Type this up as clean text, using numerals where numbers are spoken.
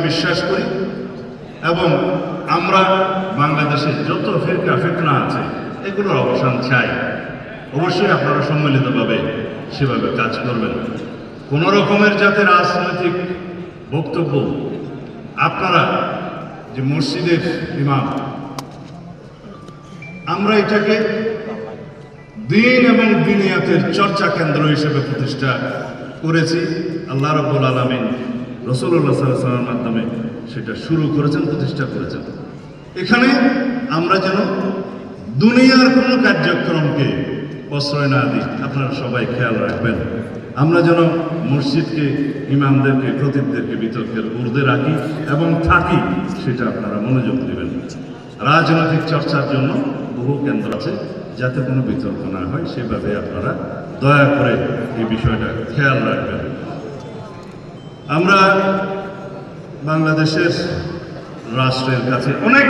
বিশ্বাস করি এবং আমরা বাংলাদেশে যত ফিরকা ফিতনা আছে এগুলোর অবসান চাই। অবশ্যই আপনারা সম্মিলিতভাবে সেভাবে কাজ করবেন। কোন রকমের যাতে রাজনৈতিক বক্তব্য, আপনারা যে মসজিদের ইমাম, আমরা এটাকে দিন এবং দুনিয়াতের চর্চা কেন্দ্র হিসেবে প্রতিষ্ঠা করেছি। আল্লাহ রাব্বুল আলামিন রাসূলুল্লাহ সাল্লাল্লাহু আলাইহি ওয়াসাল্লামের মাধ্যমে সেটা শুরু করেছেন, প্রতিষ্ঠা করেছেন। এখানে আমরা যেন দুনিয়ার কোনো কার্যক্রমকে প্রশ্রয় না দিই, আপনারা সবাই খেয়াল রাখবেন। আমরা যেন মসজিদকে, ইমামদেরকে, খতিবদেরকে বিতর্কের ঊর্ধ্বে রাখি এবং থাকি, সেটা আপনারা মনোযোগ দেবেন। রাজনৈতিক চর্চার জন্য বহু কেন্দ্র আছে, যাতে কোনো বিতর্ক না হয় সেভাবে আপনারা দয়া করে এই বিষয়টা খেয়াল রাখবেন। আমরা বাংলাদেশের রাষ্ট্রের কাছে অনেক